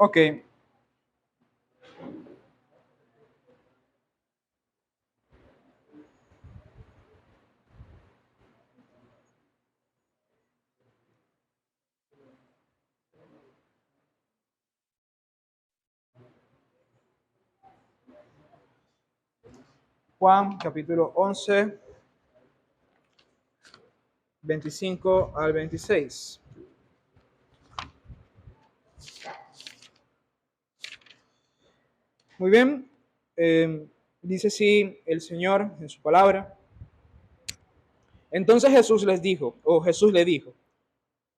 Ok. Juan capítulo 11, 25 al 26. Muy bien. Dice así el Señor en su palabra. Entonces Jesús le dijo,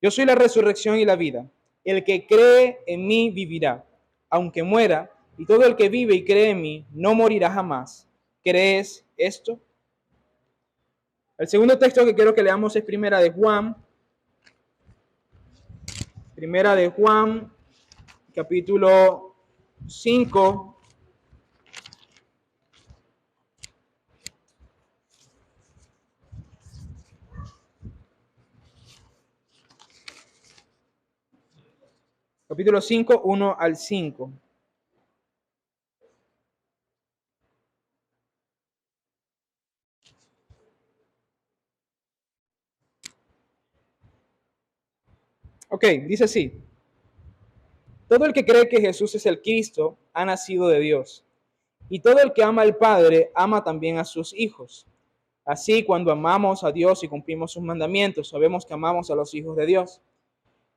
yo soy la resurrección y la vida. El que cree en mí vivirá, aunque muera, y todo el que vive y cree en mí no morirá jamás. ¿Crees esto? El segundo texto que quiero que leamos es Primera de Juan, capítulo 5, capítulo 5, 1 al 5. Ok, dice así. Todo el que cree que Jesús es el Cristo ha nacido de Dios. Y todo el que ama al Padre ama también a sus hijos. Así, cuando amamos a Dios y cumplimos sus mandamientos, sabemos que amamos a los hijos de Dios.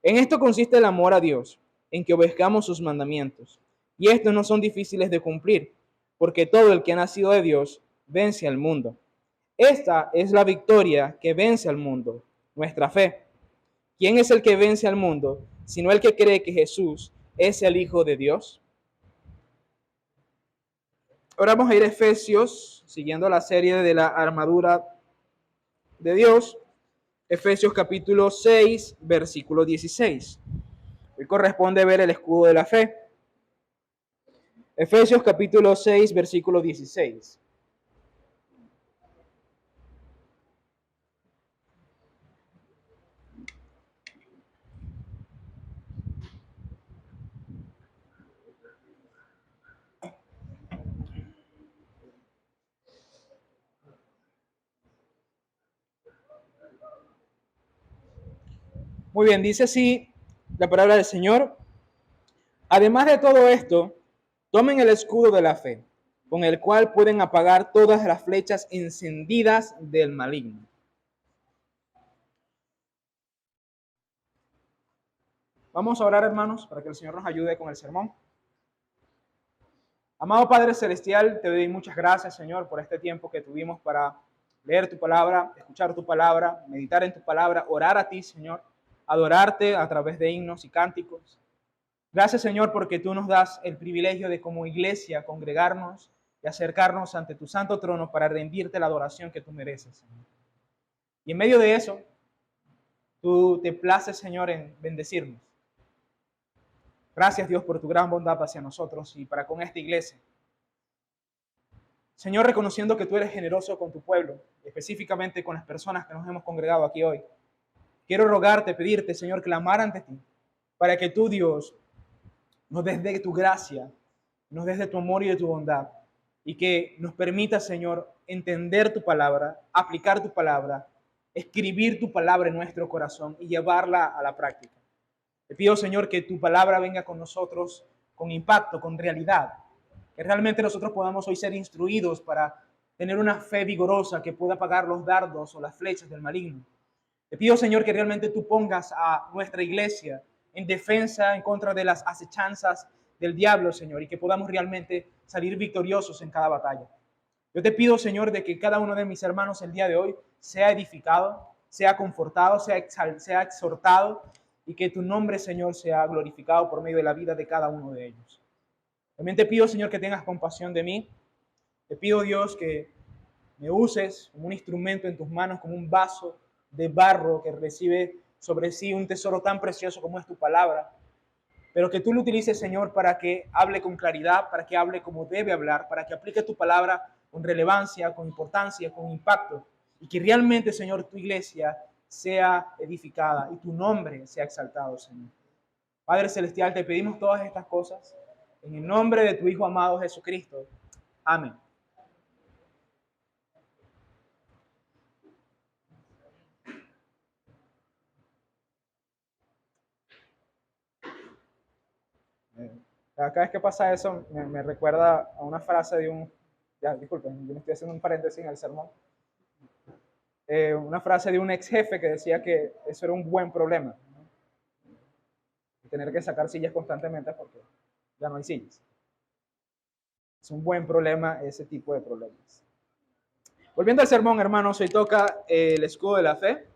En esto consiste el amor a Dios, en que obedezcamos sus mandamientos. Y estos no son difíciles de cumplir, porque todo el que ha nacido de Dios vence al mundo. Esta es la victoria que vence al mundo, nuestra fe. ¿Quién es el que vence al mundo, sino el que cree que Jesús es el Hijo de Dios? Ahora vamos a ir a Efesios, siguiendo la serie de la armadura de Dios. Efesios capítulo 6, versículo 16. Hoy corresponde ver el escudo de la fe. Efesios capítulo 6, versículo 16. Muy bien, dice así la palabra del Señor. Además de todo esto, tomen el escudo de la fe, con el cual pueden apagar todas las flechas encendidas del maligno. Vamos a orar, hermanos, para que el Señor nos ayude con el sermón. Amado Padre Celestial, te doy muchas gracias, Señor, por este tiempo que tuvimos para leer tu palabra, escuchar tu palabra, meditar en tu palabra, orar a ti, Señor, adorarte a través de himnos y cánticos. Gracias, Señor, porque tú nos das el privilegio de como iglesia congregarnos y acercarnos ante tu santo trono para rendirte la adoración que tú mereces, Señor. Y en medio de eso, tú te places, Señor, en bendecirnos. Gracias, Dios, por tu gran bondad hacia nosotros y para con esta iglesia. Señor, reconociendo que tú eres generoso con tu pueblo, específicamente con las personas que nos hemos congregado aquí hoy, quiero rogarte, pedirte, Señor, clamar ante ti, para que tú, Dios, nos des de tu gracia, nos des de tu amor y de tu bondad, y que nos permita, Señor, entender tu palabra, aplicar tu palabra, escribir tu palabra en nuestro corazón y llevarla a la práctica. Te pido, Señor, que tu palabra venga con nosotros con impacto, con realidad, que realmente nosotros podamos hoy ser instruidos para tener una fe vigorosa que pueda apagar los dardos o las flechas del maligno. Te pido, Señor, que realmente tú pongas a nuestra iglesia en defensa en contra de las acechanzas del diablo, Señor, y que podamos realmente salir victoriosos en cada batalla. Yo te pido, Señor, de que cada uno de mis hermanos el día de hoy sea edificado, sea confortado, sea exhortado, y que tu nombre, Señor, sea glorificado por medio de la vida de cada uno de ellos. También te pido, Señor, que tengas compasión de mí. Te pido, Dios, que me uses como un instrumento en tus manos, como un vaso de barro que recibe sobre sí un tesoro tan precioso como es tu palabra, pero que tú lo utilices, Señor, para que hable con claridad, para que hable como debe hablar, para que aplique tu palabra con relevancia, con importancia, con impacto, y que realmente, Señor, tu iglesia sea edificada y tu nombre sea exaltado, Señor. Padre Celestial, te pedimos todas estas cosas en el nombre de tu Hijo amado Jesucristo. Amén. Cada vez que pasa eso, me recuerda a una frase de un... Ya, disculpen, yo me estoy haciendo un paréntesis en el sermón. Una frase de un ex jefe que decía que eso era un buen problema, ¿no? Tener que sacar sillas constantemente porque ya no hay sillas. Es un buen problema ese tipo de problemas. Volviendo al sermón, hermanos, hoy toca el escudo de la fe,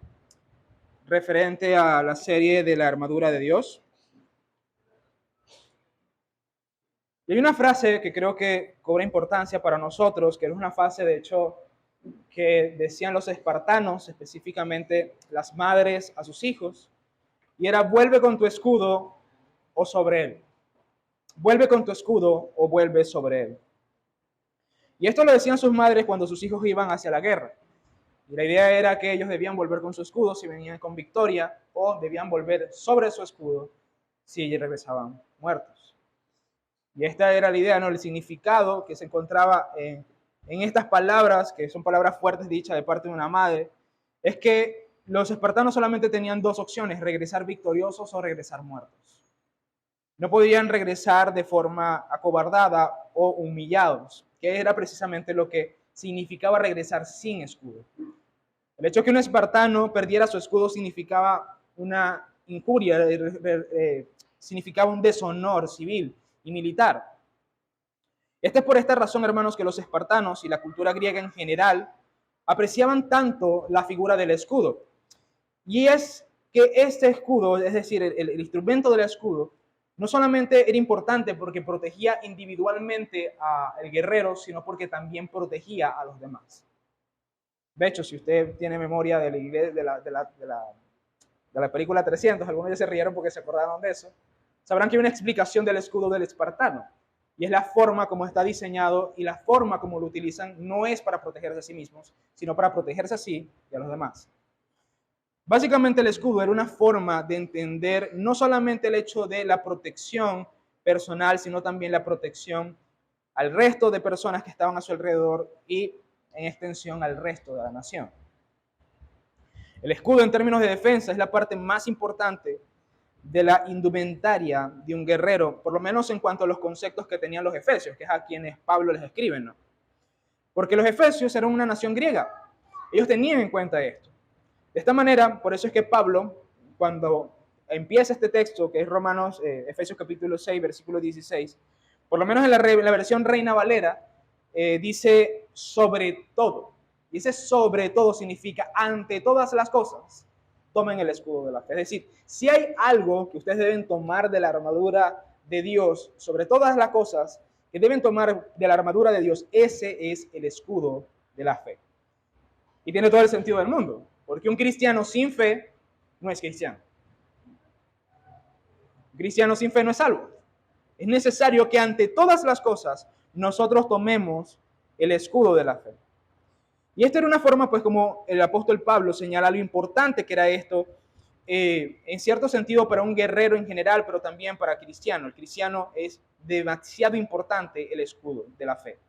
referente a la serie de la armadura de Dios. Y hay una frase que creo que cobra importancia para nosotros, que es una frase, de hecho, que decían los espartanos, específicamente las madres a sus hijos, y era: vuelve con tu escudo o sobre él. Vuelve con tu escudo o vuelve sobre él. Y esto lo decían sus madres cuando sus hijos iban hacia la guerra. Y la idea era que ellos debían volver con su escudo si venían con victoria, o debían volver sobre su escudo si regresaban muertos. Y esta era la idea, ¿no? El significado que se encontraba en estas palabras, que son palabras fuertes dichas de parte de una madre, es que los espartanos solamente tenían dos opciones: regresar victoriosos o regresar muertos. No podían regresar de forma acobardada o humillados, que era precisamente lo que significaba regresar sin escudo. El hecho de que un espartano perdiera su escudo significaba una injuria, significaba un deshonor civil y militar. Es por esta razón, hermanos, que los espartanos y la cultura griega en general apreciaban tanto la figura del escudo. Y es que este escudo, es decir, el instrumento del escudo, no solamente era importante porque protegía individualmente al guerrero, sino porque también protegía a los demás. De hecho, si usted tiene memoria de la película 300, algunos ya se rieron porque se acordaron de eso, sabrán que hay una explicación del escudo del espartano. Y es la forma como está diseñado, y la forma como lo utilizan no es para protegerse a sí mismos, sino para protegerse a sí y a los demás. Básicamente el escudo era una forma de entender no solamente el hecho de la protección personal, sino también la protección al resto de personas que estaban a su alrededor y en extensión al resto de la nación. El escudo en términos de defensa es la parte más importante de la indumentaria de un guerrero, por lo menos en cuanto a los conceptos que tenían los efesios, que es a quienes Pablo les escribe, ¿no? Porque los efesios eran una nación griega. Ellos tenían en cuenta esto. De esta manera, por eso es que Pablo, cuando empieza este texto, que es Romanos, Efesios capítulo 6, versículo 16, por lo menos en la versión Reina Valera, dice sobre todo. Y ese sobre todo significa ante todas las cosas, tomen el escudo de la fe. Es decir, si hay algo que ustedes deben tomar de la armadura de Dios, sobre todas las cosas que deben tomar de la armadura de Dios, ese es el escudo de la fe. Y tiene todo el sentido del mundo, porque un cristiano sin fe no es cristiano. Un cristiano sin fe no es salvo. Es necesario que ante todas las cosas nosotros tomemos el escudo de la fe. Y esta era una forma, pues, como el apóstol Pablo señala lo importante que era esto, en cierto sentido para un guerrero en general, pero también para cristiano. El cristiano es demasiado importante el escudo de la fe.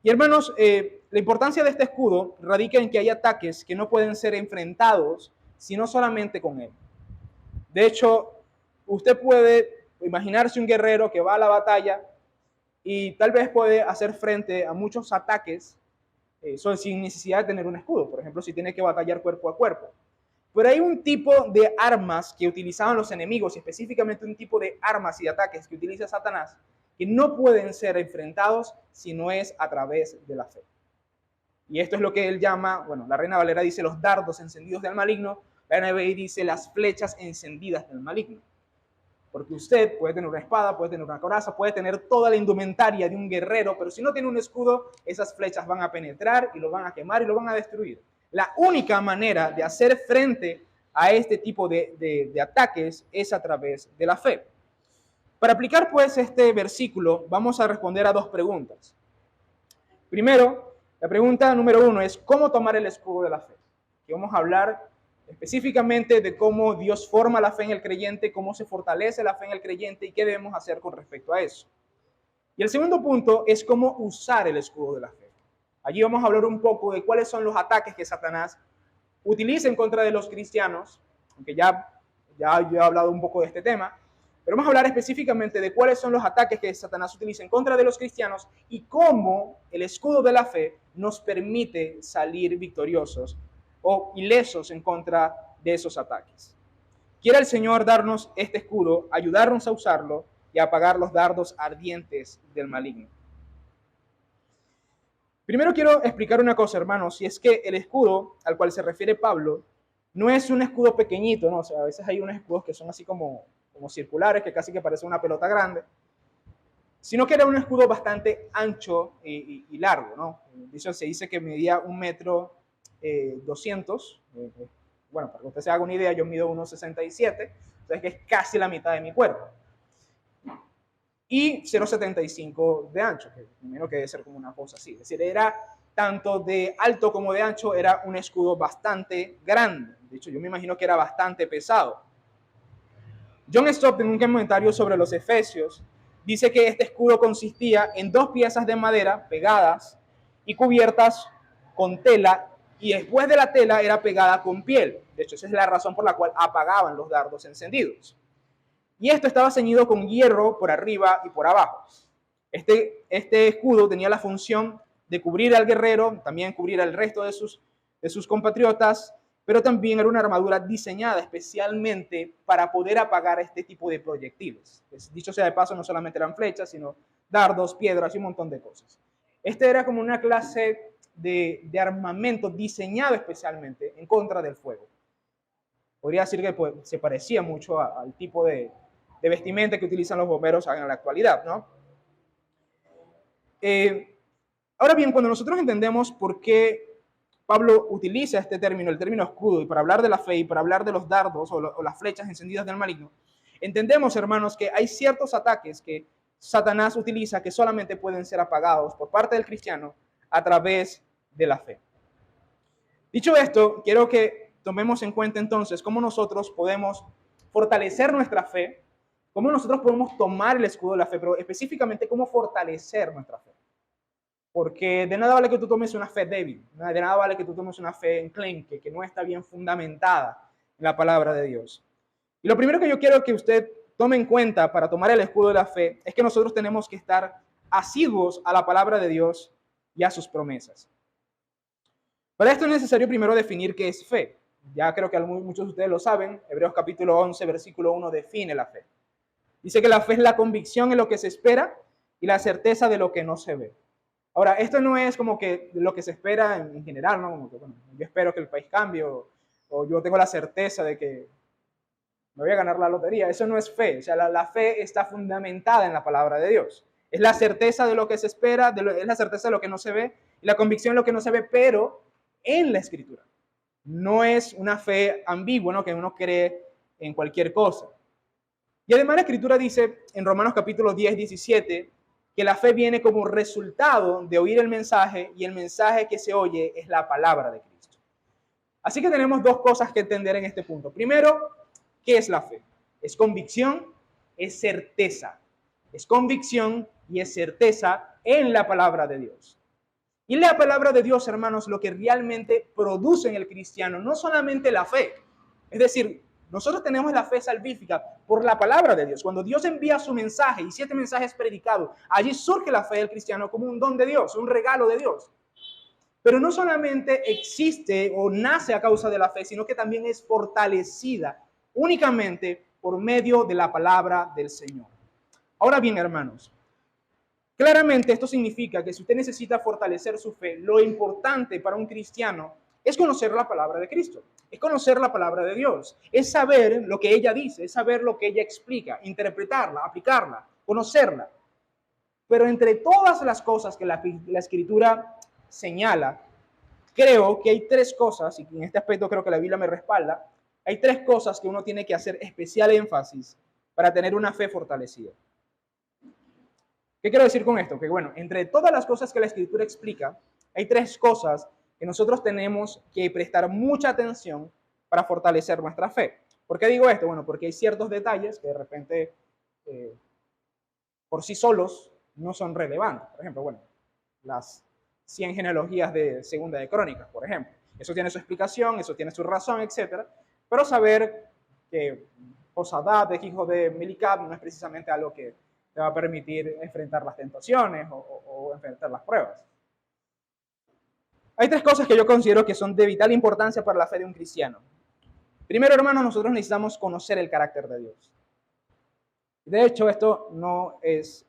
Y hermanos, la importancia de este escudo radica en que hay ataques que no pueden ser enfrentados sino solamente con él. De hecho, usted puede imaginarse un guerrero que va a la batalla y tal vez puede hacer frente a muchos ataques sin necesidad de tener un escudo. Por ejemplo, si tiene que batallar cuerpo a cuerpo. Pero hay un tipo de armas que utilizaban los enemigos, específicamente un tipo de armas y de ataques que utiliza Satanás, que no pueden ser enfrentados si no es a través de la fe. Y esto es lo que él llama, bueno, la Reina Valera dice los dardos encendidos del maligno, la NBI dice las flechas encendidas del maligno. Porque usted puede tener una espada, puede tener una coraza, puede tener toda la indumentaria de un guerrero, pero si no tiene un escudo, esas flechas van a penetrar y lo van a quemar y lo van a destruir. La única manera de hacer frente a este tipo de ataques es a través de la fe. Para aplicar pues este versículo, vamos a responder a dos preguntas. Primero, la pregunta número 1 es ¿cómo tomar el escudo de la fe? Que vamos a hablar específicamente de cómo Dios forma la fe en el creyente, cómo se fortalece la fe en el creyente y qué debemos hacer con respecto a eso. Y el segundo punto es cómo usar el escudo de la fe. Allí vamos a hablar un poco de cuáles son los ataques que Satanás utiliza en contra de los cristianos, aunque ya yo he hablado un poco de este tema, pero vamos a hablar específicamente de cuáles son los ataques que Satanás utiliza en contra de los cristianos y cómo el escudo de la fe nos permite salir victoriosos o ilesos en contra de esos ataques. Quiere el Señor darnos este escudo, ayudarnos a usarlo y a apagar los dardos ardientes del maligno. Primero quiero explicar una cosa, hermanos, y es que el escudo al cual se refiere Pablo no es un escudo pequeñito, ¿no? O sea, a veces hay unos escudos que son así como circulares, que casi que parecen una pelota grande, sino que era un escudo bastante ancho y largo, ¿no? Se dice que medía 1,2 m. Bueno, para que usted se haga una idea, yo mido 1,67, o sea, que es casi la mitad de mi cuerpo. Y 0,75 de ancho, que primero que debe ser como una cosa así. Es decir, era tanto de alto como de ancho, era un escudo bastante grande. De hecho, yo me imagino que era bastante pesado. John Stott, en un comentario sobre los Efesios, dice que este escudo consistía en 2 piezas de madera pegadas y cubiertas con tela, y después de la tela era pegada con piel. De hecho, esa es la razón por la cual apagaban los dardos encendidos. Y esto estaba ceñido con hierro por arriba y por abajo. Este escudo tenía la función de cubrir al guerrero, también cubrir al resto de sus compatriotas, pero también era una armadura diseñada especialmente para poder apagar este tipo de proyectiles. Dicho sea de paso, no solamente eran flechas, sino dardos, piedras y un montón de cosas. Este era como una clase de armamento diseñado especialmente en contra del fuego. Podría decir que pues, se parecía mucho al tipo de vestimenta que utilizan los bomberos en la actualidad, ¿no? Ahora bien, cuando nosotros entendemos por qué Pablo utiliza este término, el término escudo, y para hablar de la fe y para hablar de los dardos o las flechas encendidas del maligno, entendemos, hermanos, que hay ciertos ataques que Satanás utiliza que solamente pueden ser apagados por parte del cristiano a través de la fe. Dicho esto, quiero que tomemos en cuenta entonces cómo nosotros podemos fortalecer nuestra fe, cómo nosotros podemos tomar el escudo de la fe, pero específicamente cómo fortalecer nuestra fe. Porque de nada vale que tú tomes una fe débil, de nada vale que tú tomes una fe enclenque, que no está bien fundamentada en la palabra de Dios. Y lo primero que yo quiero que usted tome en cuenta para tomar el escudo de la fe es que nosotros tenemos que estar asiduos a la palabra de Dios y a sus promesas. Para esto es necesario primero definir qué es fe. Ya creo que muchos de ustedes lo saben. Hebreos capítulo 11, versículo 1 define la fe. Dice que la fe es la convicción en lo que se espera y la certeza de lo que no se ve. Ahora, esto no es como que lo que se espera en general, ¿no? Como que, bueno, yo espero que el país cambie o yo tengo la certeza de que me voy a ganar la lotería. Eso no es fe. O sea, la fe está fundamentada en la palabra de Dios. Es la certeza de lo que se espera, es la certeza de lo que no se ve y la convicción de lo que no se ve, pero en la Escritura. No es una fe ambigua, ¿no? Que uno cree en cualquier cosa. Y además la Escritura dice en Romanos capítulo 10, 17, que la fe viene como resultado de oír el mensaje y el mensaje que se oye es la palabra de Cristo. Así que tenemos 2 cosas que entender en este punto. Primero, ¿qué es la fe? Es convicción, es certeza. Es convicción y es certeza en la palabra de Dios. Y la palabra de Dios, hermanos, lo que realmente produce en el cristiano, no solamente la fe. Es decir, nosotros tenemos la fe salvífica por la palabra de Dios. Cuando Dios envía su mensaje y 7 mensajes predicados, allí surge la fe del cristiano como un don de Dios, un regalo de Dios. Pero no solamente existe o nace a causa de la fe, sino que también es fortalecida únicamente por medio de la palabra del Señor. Ahora bien, hermanos, claramente esto significa que si usted necesita fortalecer su fe, lo importante para un cristiano es conocer la palabra de Cristo, es conocer la palabra de Dios, es saber lo que ella dice, es saber lo que ella explica, interpretarla, aplicarla, conocerla. Pero entre todas las cosas que la Escritura señala, creo que hay 3 cosas, y en este aspecto creo que la Biblia me respalda, hay 3 cosas que uno tiene que hacer especial énfasis para tener una fe fortalecida. ¿Qué quiero decir con esto? Que bueno, entre todas las cosas que la Escritura explica, hay 3 cosas que nosotros tenemos que prestar mucha atención para fortalecer nuestra fe. ¿Por qué digo esto? Bueno, porque hay ciertos detalles que de repente por sí solos no son relevantes. Por ejemplo, bueno, las 100 genealogías de Segunda de Crónicas, por ejemplo. Eso tiene su explicación, eso tiene su razón, etc. Pero saber que Josadad es hijo de Melicab no es precisamente algo que te va a permitir enfrentar las tentaciones o enfrentar las pruebas. Hay tres cosas que yo considero que son de vital importancia para la fe de un cristiano. Primero, hermanos, nosotros necesitamos conocer el carácter de Dios. De hecho, esto no es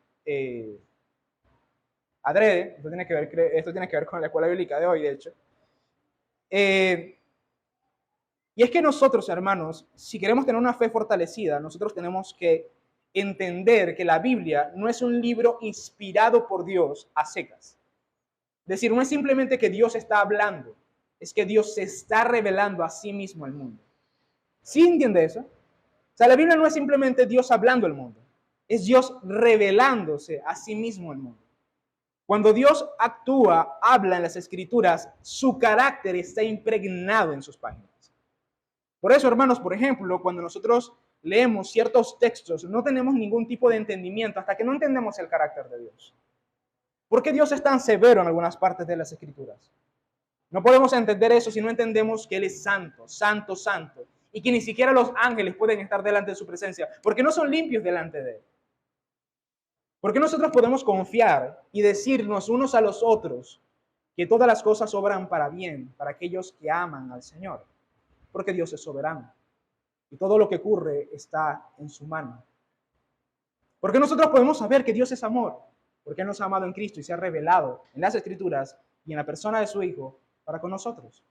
adrede, esto tiene que ver con la escuela bíblica de hoy, de hecho. Y es que nosotros, hermanos, si queremos tener una fe fortalecida, nosotros tenemos que entender que la Biblia no es un libro inspirado por Dios a secas. Es decir, no es simplemente que Dios está hablando, es que Dios se está revelando a sí mismo al mundo. ¿Sí entiende eso? O sea, la Biblia no es simplemente Dios hablando al mundo, es Dios revelándose a sí mismo al mundo. Cuando Dios actúa, habla en las Escrituras, su carácter está impregnado en sus páginas. Por eso, hermanos, por ejemplo, cuando nosotros leemos ciertos textos, no tenemos ningún tipo de entendimiento hasta que no entendemos el carácter de Dios. ¿Por qué Dios es tan severo en algunas partes de las Escrituras? No podemos entender eso si no entendemos que Él es santo, santo, santo, y que ni siquiera los ángeles pueden estar delante de su presencia, porque no son limpios delante de Él. Porque nosotros podemos confiar y decirnos unos a los otros que todas las cosas obran para bien, para aquellos que aman al Señor, porque Dios es soberano y todo lo que ocurre está en su mano. Porque nosotros podemos saber que Dios es amor, porque Él nos ha amado en Cristo y se ha revelado en las Escrituras y en la persona de su Hijo para con nosotros.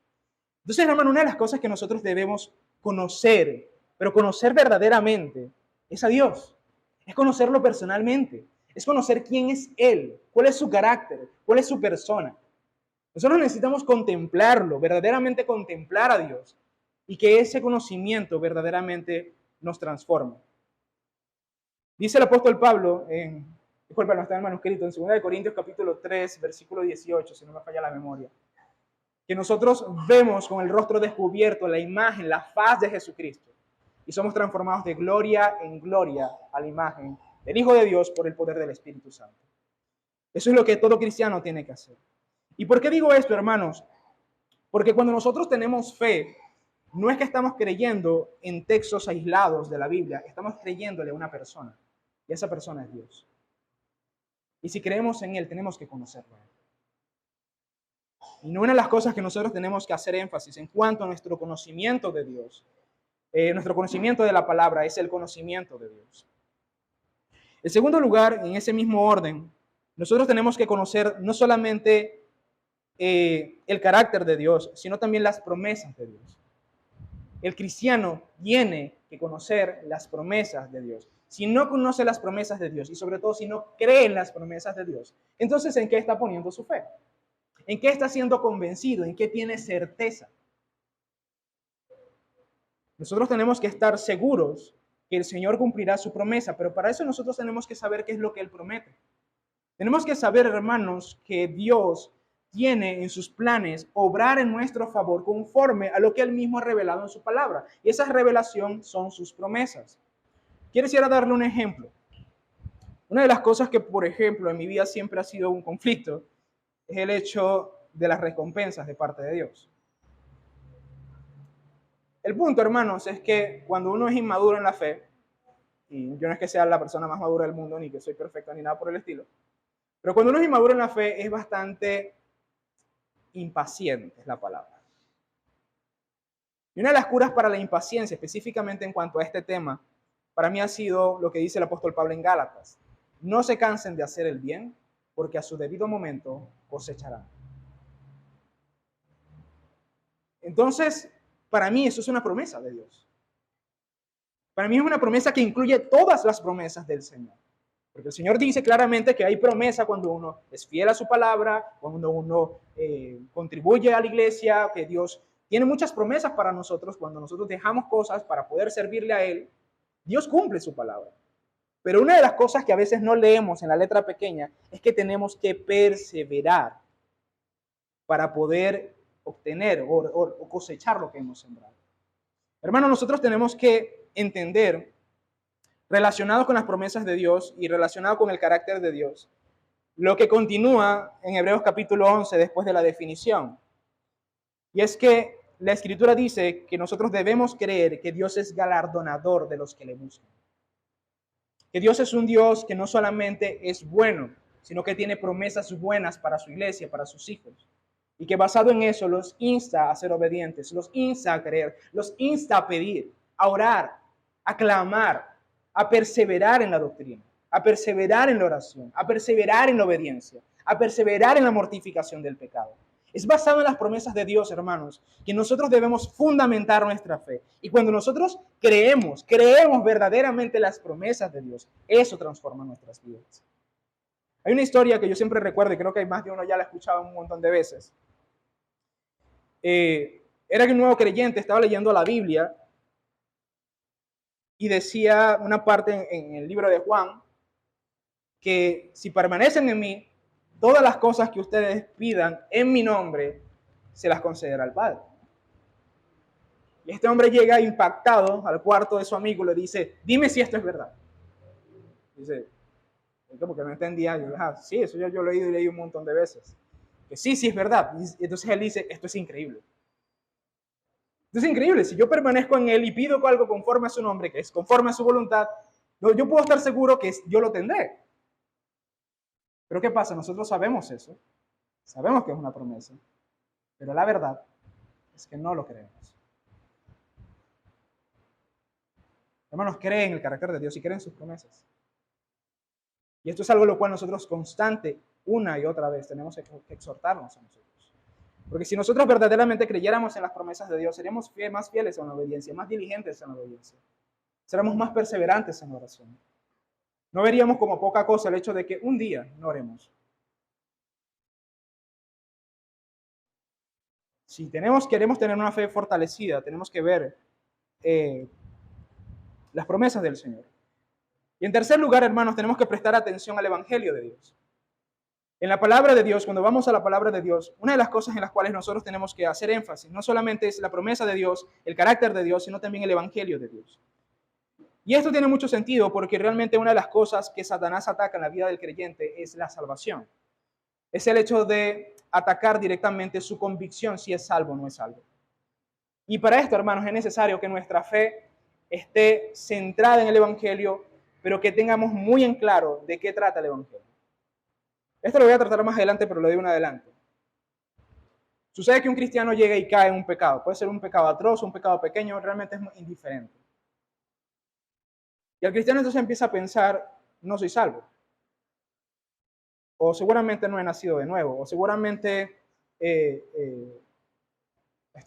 Entonces, hermano, una de las cosas que nosotros debemos conocer, pero conocer verdaderamente, es a Dios. Es conocerlo personalmente. Es conocer quién es Él, cuál es su carácter, cuál es su persona. Nosotros necesitamos contemplarlo, verdaderamente contemplar a Dios y que ese conocimiento verdaderamente nos transforme. Dice el apóstol Pablo, disculpa, no está en el manuscrito, en 2 Corintios capítulo 3, versículo 18, si no me falla la memoria, que nosotros vemos con el rostro descubierto la imagen, la faz de Jesucristo y somos transformados de gloria en gloria a la imagen del Hijo de Dios por el poder del Espíritu Santo. Eso es lo que todo cristiano tiene que hacer. ¿Y por qué digo esto, hermanos? Porque cuando nosotros tenemos fe, no es que estamos creyendo en textos aislados de la Biblia, estamos creyéndole a una persona. Y esa persona es Dios. Y si creemos en Él, tenemos que conocerlo. Y una de las cosas que nosotros tenemos que hacer énfasis en cuanto a nuestro conocimiento de Dios, nuestro conocimiento de la palabra, es el conocimiento de Dios. En segundo lugar, en ese mismo orden, nosotros tenemos que conocer no solamente el carácter de Dios, sino también las promesas de Dios. El cristiano tiene que conocer las promesas de Dios. Si no conoce las promesas de Dios y sobre todo si no cree en las promesas de Dios, entonces ¿en qué está poniendo su fe? ¿En qué está siendo convencido? ¿En qué tiene certeza? Nosotros tenemos que estar seguros que el Señor cumplirá su promesa, pero para eso nosotros tenemos que saber qué es lo que Él promete. Tenemos que saber, hermanos, que Dios tiene en sus planes obrar en nuestro favor conforme a lo que Él mismo ha revelado en su palabra. Y esa revelación son sus promesas. Quisiera darle un ejemplo. Una de las cosas que, por ejemplo, en mi vida siempre ha sido un conflicto es el hecho de las recompensas de parte de Dios. El punto, hermanos, es que cuando uno es inmaduro en la fe, y yo no es que sea la persona más madura del mundo, ni que soy perfecto, ni nada por el estilo, pero cuando uno es inmaduro en la fe es bastante impaciente, es la palabra. Y una de las curas para la impaciencia, específicamente en cuanto a este tema, para mí ha sido lo que dice el apóstol Pablo en Gálatas. No se cansen de hacer el bien, porque a su debido momento cosecharán. Entonces, para mí eso es una promesa de Dios. Para mí es una promesa que incluye todas las promesas del Señor. Porque el Señor dice claramente que hay promesa cuando uno es fiel a su palabra, cuando uno contribuye a la iglesia, que Dios tiene muchas promesas para nosotros. Cuando nosotros dejamos cosas para poder servirle a Él, Dios cumple su palabra. Pero una de las cosas que a veces no leemos en la letra pequeña es que tenemos que perseverar para poder obtener o cosechar lo que hemos sembrado. Hermanos, nosotros tenemos que entender, relacionado con las promesas de Dios y relacionado con el carácter de Dios, lo que continúa en Hebreos capítulo 11 después de la definición. Y es que la Escritura dice que nosotros debemos creer que Dios es galardonador de los que le buscan. Que Dios es un Dios que no solamente es bueno, sino que tiene promesas buenas para su iglesia, para sus hijos. Y que basado en eso los insta a ser obedientes, los insta a creer, los insta a pedir, a orar, a clamar, a perseverar en la doctrina, a perseverar en la oración, a perseverar en la obediencia, a perseverar en la mortificación del pecado. Es basado en las promesas de Dios, hermanos, que nosotros debemos fundamentar nuestra fe. Y cuando nosotros creemos verdaderamente las promesas de Dios, eso transforma nuestras vidas. Hay una historia que yo siempre recuerdo, y creo que hay más de uno ya la ha escuchado un montón de veces. Era que un nuevo creyente estaba leyendo la Biblia y decía una parte en el libro de Juan, que si permanecen en mí, todas las cosas que ustedes pidan en mi nombre, se las concederá el Padre. Y este hombre llega impactado al cuarto de su amigo y le dice, dime si esto es verdad. Dice, porque no entendía. Yo, sí, eso yo lo he leído y leí un montón de veces. Que sí, sí es verdad. Y entonces él dice, esto es increíble. Esto es increíble. Si yo permanezco en él y pido algo conforme a su nombre, que es conforme a su voluntad, yo puedo estar seguro que yo lo tendré. Pero ¿qué pasa? Nosotros sabemos eso. Sabemos que es una promesa. Pero la verdad es que no lo creemos. Hermanos, creen en el carácter de Dios y creen en sus promesas. Y esto es algo lo cual nosotros constante, una y otra vez, tenemos que exhortarnos a nosotros. Porque si nosotros verdaderamente creyéramos en las promesas de Dios, seríamos más fieles en la obediencia, más diligentes en la obediencia. Seremos más perseverantes en la oración. No veríamos como poca cosa el hecho de que un día no oremos. Si queremos tener una fe fortalecida, tenemos que ver las promesas del Señor. Y en tercer lugar, hermanos, tenemos que prestar atención al Evangelio de Dios. En la palabra de Dios, cuando vamos a la palabra de Dios, una de las cosas en las cuales nosotros tenemos que hacer énfasis, no solamente es la promesa de Dios, el carácter de Dios, sino también el Evangelio de Dios. Y esto tiene mucho sentido porque realmente una de las cosas que Satanás ataca en la vida del creyente es la salvación. Es el hecho de atacar directamente su convicción si es salvo o no es salvo. Y para esto, hermanos, es necesario que nuestra fe esté centrada en el Evangelio, pero que tengamos muy en claro de qué trata el Evangelio. Esto lo voy a tratar más adelante, pero lo digo en adelante. Sucede que un cristiano llega y cae en un pecado. Puede ser un pecado atroz, un pecado pequeño, realmente es indiferente. Y el cristiano entonces empieza a pensar, no soy salvo. O seguramente no he nacido de nuevo. O seguramente estoy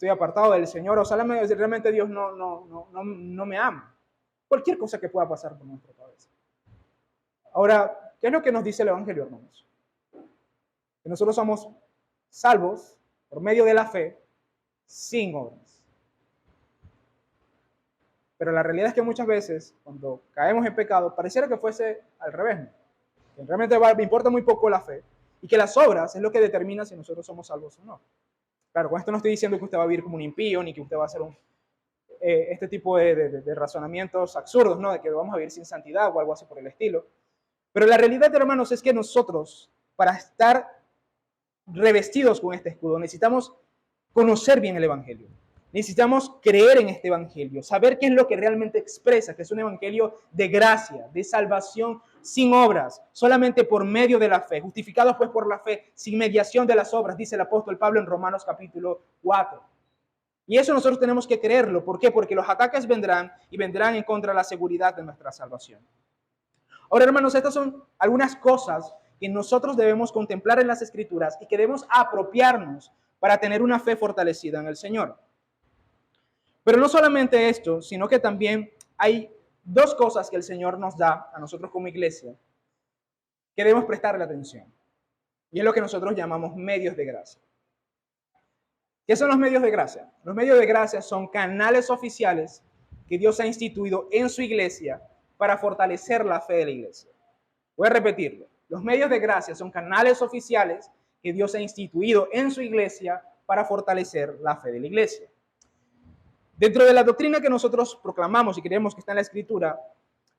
apartado del Señor. O realmente Dios no me ama. Cualquier cosa que pueda pasar por nuestra cabeza. Ahora, ¿qué es lo que nos dice el Evangelio, hermanos? Que nosotros somos salvos por medio de la fe, sin obras. Pero la realidad es que muchas veces, cuando caemos en pecado, pareciera que fuese al revés, ¿no? Que realmente me importa muy poco la fe, y que las obras es lo que determina si nosotros somos salvos o no. Claro, con esto no estoy diciendo que usted va a vivir como un impío, ni que usted va a hacer este tipo de razonamientos absurdos, ¿no? De que vamos a vivir sin santidad o algo así por el estilo. Pero la realidad, hermanos, es que nosotros, para estar revestidos con este escudo, necesitamos conocer bien el Evangelio. Necesitamos creer en este Evangelio, saber qué es lo que realmente expresa, que es un Evangelio de gracia, de salvación sin obras, solamente por medio de la fe, justificados pues por la fe, sin mediación de las obras, dice el apóstol Pablo en Romanos capítulo 4. Y eso nosotros tenemos que creerlo. ¿Por qué? Porque los ataques vendrán y vendrán en contra de la seguridad de nuestra salvación. Ahora, hermanos, estas son algunas cosas que nosotros debemos contemplar en las Escrituras y que debemos apropiarnos para tener una fe fortalecida en el Señor. Pero no solamente esto, sino que también hay dos cosas que el Señor nos da a nosotros como iglesia que debemos prestarle atención. Y es lo que nosotros llamamos medios de gracia. ¿Qué son los medios de gracia? Los medios de gracia son canales oficiales que Dios ha instituido en su iglesia para fortalecer la fe de la iglesia. Voy a repetirlo. Los medios de gracia son canales oficiales que Dios ha instituido en su iglesia para fortalecer la fe de la iglesia. Dentro de la doctrina que nosotros proclamamos y creemos que está en la Escritura,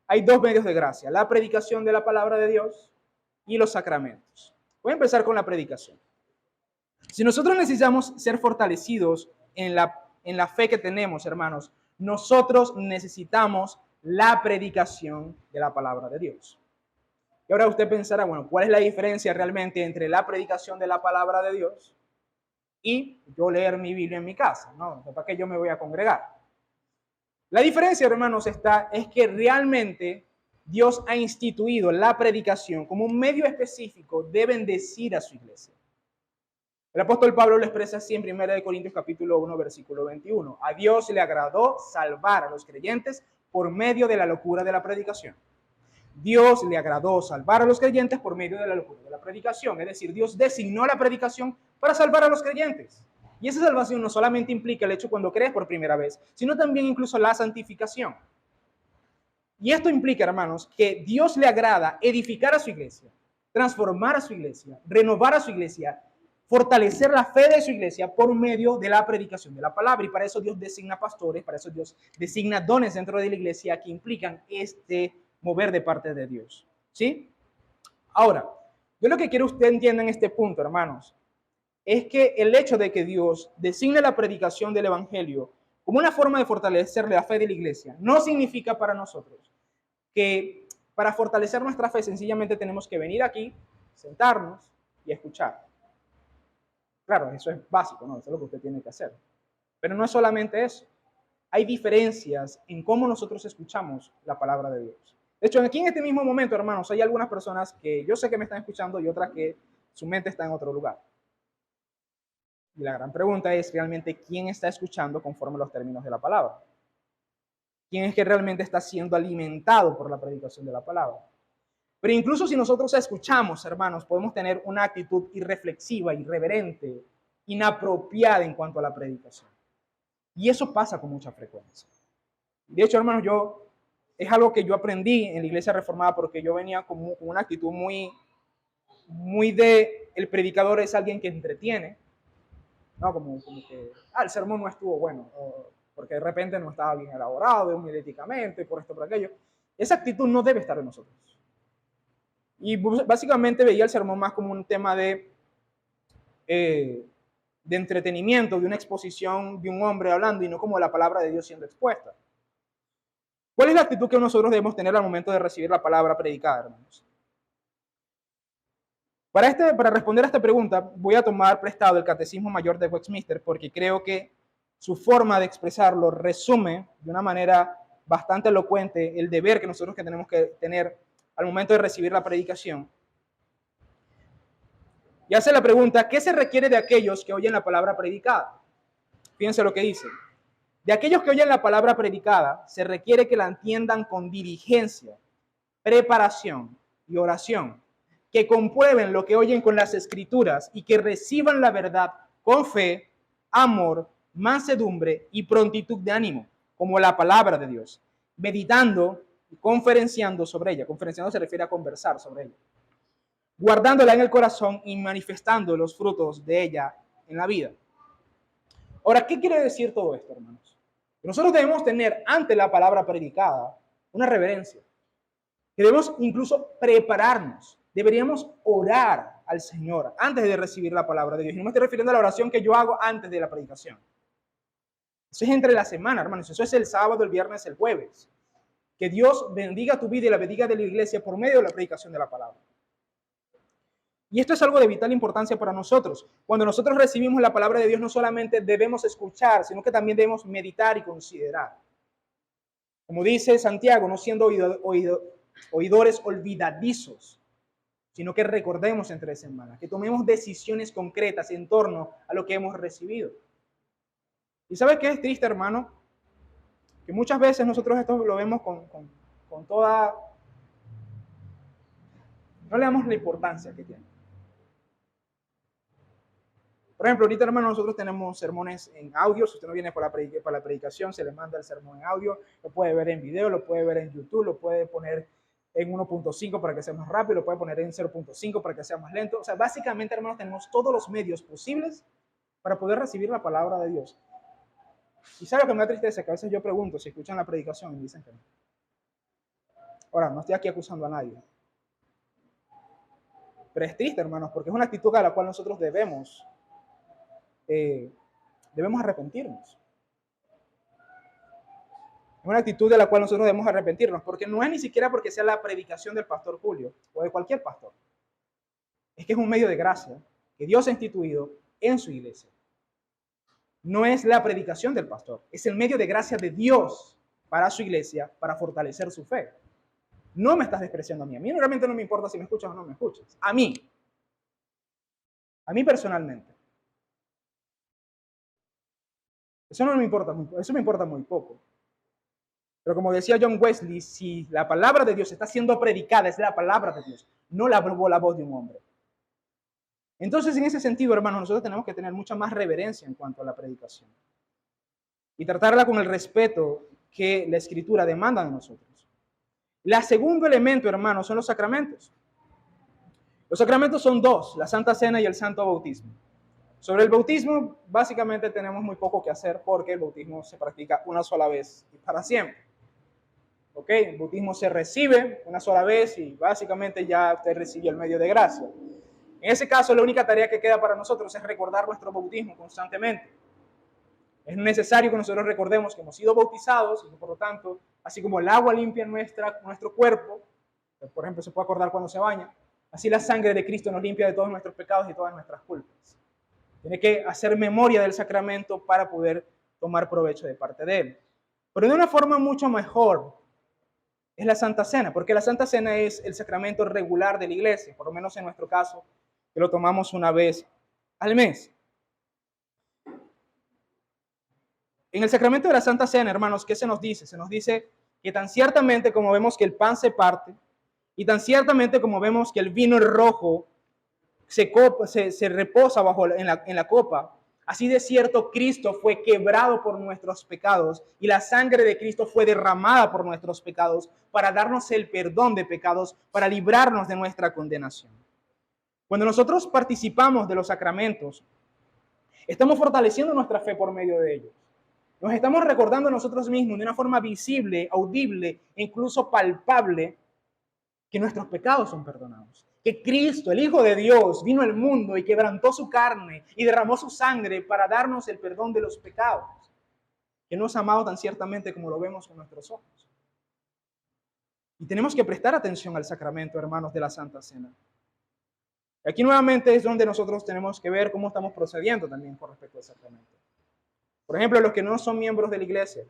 hay dos medios de gracia: la predicación de la palabra de Dios y los sacramentos. Voy a empezar con la predicación. Si nosotros necesitamos ser fortalecidos en la fe que tenemos, hermanos, nosotros necesitamos la predicación de la palabra de Dios. Y ahora usted pensará, bueno, ¿cuál es la diferencia realmente entre la predicación de la palabra de Dios y yo leer mi Biblia en mi casa? ¿No? ¿Para qué yo me voy a congregar? La diferencia, hermanos, es que realmente Dios ha instituido la predicación como un medio específico de bendecir a su iglesia. El apóstol Pablo lo expresa así en 1 Corintios capítulo 1, versículo 21. A Dios le agradó salvar a los creyentes por medio de la locura de la predicación. Dios le agradó salvar a los creyentes por medio de la locura de la predicación. Es decir, Dios designó la predicación para salvar a los creyentes. Y esa salvación no solamente implica el hecho cuando crees por primera vez, sino también incluso la santificación. Y esto implica, hermanos, que Dios le agrada edificar a su iglesia, transformar a su iglesia, renovar a su iglesia, fortalecer la fe de su iglesia por medio de la predicación de la palabra. Y para eso Dios designa pastores, para eso Dios designa dones dentro de la iglesia que implican este mover de parte de Dios. ¿Sí? Ahora, yo lo que quiero que usted entienda en este punto, hermanos, es que el hecho de que Dios designe la predicación del evangelio como una forma de fortalecer la fe de la iglesia no significa para nosotros que para fortalecer nuestra fe sencillamente tenemos que venir aquí, sentarnos y escuchar. Claro, eso es básico, ¿no? Eso es lo que usted tiene que hacer. Pero no es solamente eso. Hay diferencias en cómo nosotros escuchamos la palabra de Dios. De hecho, aquí en este mismo momento, hermanos, hay algunas personas que yo sé que me están escuchando y otras que su mente está en otro lugar. Y la gran pregunta es realmente quién está escuchando conforme a los términos de la palabra. ¿Quién es que realmente está siendo alimentado por la predicación de la palabra? Pero incluso si nosotros escuchamos, hermanos, podemos tener una actitud irreflexiva, irreverente, inapropiada en cuanto a la predicación. Y eso pasa con mucha frecuencia. De hecho, hermanos, es algo que yo aprendí en la iglesia reformada porque yo venía con una actitud muy de el predicador es alguien que entretiene, ¿no? Como que, el sermón no estuvo bueno, porque de repente no estaba bien elaborado, muy éticamente, por esto, por aquello. Esa actitud no debe estar en nosotros. Y básicamente veía el sermón más como un tema de entretenimiento, de una exposición de un hombre hablando y no como la palabra de Dios siendo expuesta. ¿Cuál es la actitud que nosotros debemos tener al momento de recibir la palabra predicada, hermanos? Para responder a esta pregunta, voy a tomar prestado el Catecismo Mayor de Westminster porque creo que su forma de expresarlo resume de una manera bastante elocuente el deber que nosotros tenemos que tener al momento de recibir la predicación. Y hace la pregunta, ¿qué se requiere de aquellos que oyen la palabra predicada? Fíjense lo que dice. De aquellos que oyen la palabra predicada, se requiere que la entiendan con diligencia, preparación y oración, que comprueben lo que oyen con las escrituras y que reciban la verdad con fe, amor, mansedumbre y prontitud de ánimo, como la palabra de Dios, meditando y conferenciando sobre ella. Conferenciando se refiere a conversar sobre ella. Guardándola en el corazón y manifestando los frutos de ella en la vida. Ahora, ¿qué quiere decir todo esto, hermanos? Nosotros debemos tener ante la palabra predicada una reverencia. Debemos incluso prepararnos. Deberíamos orar al Señor antes de recibir la palabra de Dios. Y no me estoy refiriendo a la oración que yo hago antes de la predicación. Eso es entre la semana, hermanos. Eso es el sábado, el viernes, el jueves. Que Dios bendiga tu vida y la bendiga de la iglesia por medio de la predicación de la palabra. Y esto es algo de vital importancia para nosotros. Cuando nosotros recibimos la palabra de Dios, no solamente debemos escuchar, sino que también debemos meditar y considerar. Como dice Santiago, no siendo oidores olvidadizos, sino que recordemos entre semanas, que tomemos decisiones concretas en torno a lo que hemos recibido. ¿Y sabes qué es triste, hermano? Que muchas veces nosotros esto lo vemos con toda... No le damos la importancia que tiene. Por ejemplo, ahorita, hermano, nosotros tenemos sermones en audio. Si usted no viene para la predicación, se le manda el sermón en audio. Lo puede ver en video, lo puede ver en YouTube, lo puede poner en 1.5 para que sea más rápido, lo puede poner en 0.5 para que sea más lento. O sea, básicamente, hermanos, tenemos todos los medios posibles para poder recibir la palabra de Dios. Y sabe lo que me da tristeza, que a veces yo pregunto si escuchan la predicación y dicen que no. Ahora, no estoy aquí acusando a nadie. Pero es triste, hermanos, porque es una actitud a la cual nosotros debemos arrepentirnos. Es una actitud de la cual nosotros debemos arrepentirnos, porque no es ni siquiera porque sea la predicación del pastor Julio o de cualquier pastor. Es que es un medio de gracia que Dios ha instituido en su iglesia. No es la predicación del pastor, es el medio de gracia de Dios para su iglesia, para fortalecer su fe. No me estás despreciando a mí. A mí realmente no me importa si me escuchas o no me escuchas. A mí personalmente. Eso no me importa, eso me importa muy poco. Pero como decía John Wesley, si la palabra de Dios está siendo predicada, es la palabra de Dios, no la voz de un hombre. Entonces, en ese sentido, hermanos, nosotros tenemos que tener mucha más reverencia en cuanto a la predicación y tratarla con el respeto que la Escritura demanda de nosotros. El segundo elemento, hermanos, son los sacramentos. Los sacramentos son dos, la Santa Cena y el Santo Bautismo. Sobre el bautismo, básicamente tenemos muy poco que hacer porque el bautismo se practica una sola vez y para siempre. ¿Ok? El bautismo se recibe una sola vez y básicamente ya usted recibió el medio de gracia. En ese caso, la única tarea que queda para nosotros es recordar nuestro bautismo constantemente. Es necesario que nosotros recordemos que hemos sido bautizados y por lo tanto, así como el agua limpia nuestro cuerpo, por ejemplo, se puede acordar cuando se baña, así la sangre de Cristo nos limpia de todos nuestros pecados y todas nuestras culpas. Tiene que hacer memoria del sacramento para poder tomar provecho de parte de él. Pero de una forma mucho mejor es la Santa Cena, porque la Santa Cena es el sacramento regular de la iglesia, por lo menos en nuestro caso, que lo tomamos una vez al mes. En el sacramento de la Santa Cena, hermanos, ¿qué se nos dice? Se nos dice que tan ciertamente como vemos que el pan se parte, y tan ciertamente como vemos que el vino rojo se reposa en la copa, así de cierto Cristo fue quebrado por nuestros pecados y la sangre de Cristo fue derramada por nuestros pecados para darnos el perdón de pecados, para librarnos de nuestra condenación. Cuando nosotros participamos de los sacramentos, estamos fortaleciendo nuestra fe por medio de ellos. Nos estamos recordando a nosotros mismos de una forma visible, audible e incluso palpable que nuestros pecados son perdonados. Que Cristo, el Hijo de Dios, vino al mundo y quebrantó su carne y derramó su sangre para darnos el perdón de los pecados. Que nos ha amado tan ciertamente como lo vemos con nuestros ojos. Y tenemos que prestar atención al sacramento, hermanos, de la Santa Cena. Y aquí nuevamente es donde nosotros tenemos que ver cómo estamos procediendo también con respecto al sacramento. Por ejemplo, los que no son miembros de la iglesia,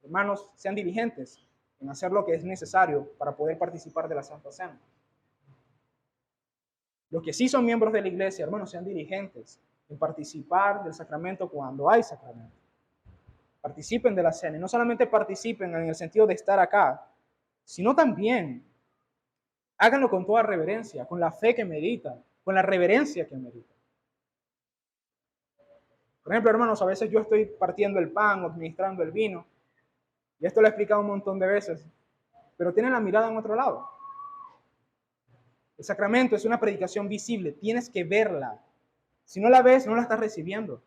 hermanos, sean diligentes en hacer lo que es necesario para poder participar de la Santa Cena. Los que sí son miembros de la iglesia, hermanos, sean diligentes en participar del sacramento cuando hay sacramento. Participen de la cena y no solamente participen en el sentido de estar acá, sino también háganlo con toda reverencia, con la fe que medita, con la reverencia que medita. Por ejemplo, hermanos, a veces yo estoy partiendo el pan o administrando el vino, y esto lo he explicado un montón de veces, pero tienen la mirada en otro lado. El sacramento es una predicación visible, tienes que verla. Si no la ves, no la estás recibiendo.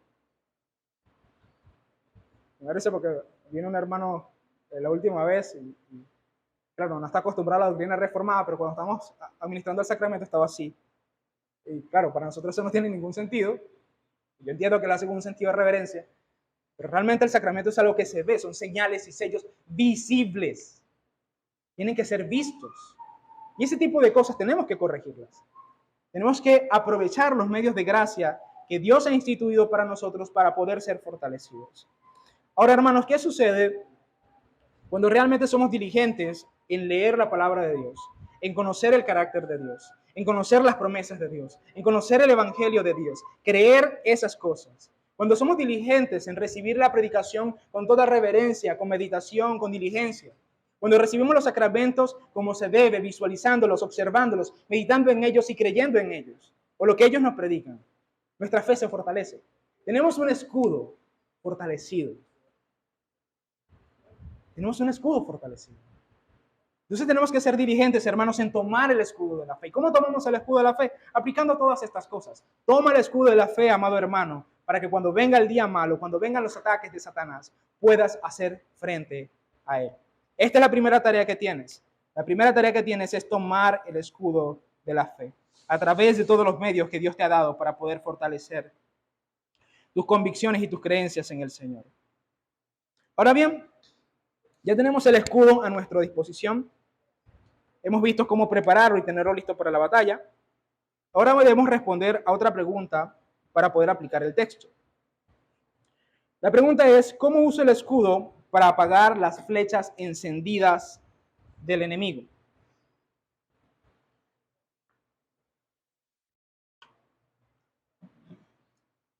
Me parece porque vino un hermano la última vez y claro, no está acostumbrado a la doctrina reformada, pero cuando estamos administrando el sacramento estaba así. Y claro, para nosotros eso no tiene ningún sentido. Yo entiendo que lo hace con un sentido de reverencia, pero realmente el sacramento es algo que se ve, son señales y sellos visibles. Tienen que ser vistos. Y ese tipo de cosas tenemos que corregirlas. Tenemos que aprovechar los medios de gracia que Dios ha instituido para nosotros para poder ser fortalecidos. Ahora, hermanos, ¿qué sucede cuando realmente somos diligentes en leer la palabra de Dios, en conocer el carácter de Dios, en conocer las promesas de Dios, en conocer el evangelio de Dios, creer esas cosas? Cuando somos diligentes en recibir la predicación con toda reverencia, con meditación, con diligencia, cuando recibimos los sacramentos como se debe, visualizándolos, observándolos, meditando en ellos y creyendo en ellos, o lo que ellos nos predican, nuestra fe se fortalece. Tenemos un escudo fortalecido. Tenemos un escudo fortalecido. Entonces tenemos que ser diligentes, hermanos, en tomar el escudo de la fe. ¿Y cómo tomamos el escudo de la fe? Aplicando todas estas cosas. Toma el escudo de la fe, amado hermano, para que cuando venga el día malo, cuando vengan los ataques de Satanás, puedas hacer frente a él. Esta es la primera tarea que tienes. La primera tarea que tienes es tomar el escudo de la fe a través de todos los medios que Dios te ha dado para poder fortalecer tus convicciones y tus creencias en el Señor. Ahora bien, ya tenemos el escudo a nuestra disposición. Hemos visto cómo prepararlo y tenerlo listo para la batalla. Ahora debemos responder a otra pregunta para poder aplicar el texto. La pregunta es, ¿cómo uso el escudo para apagar las flechas encendidas del enemigo?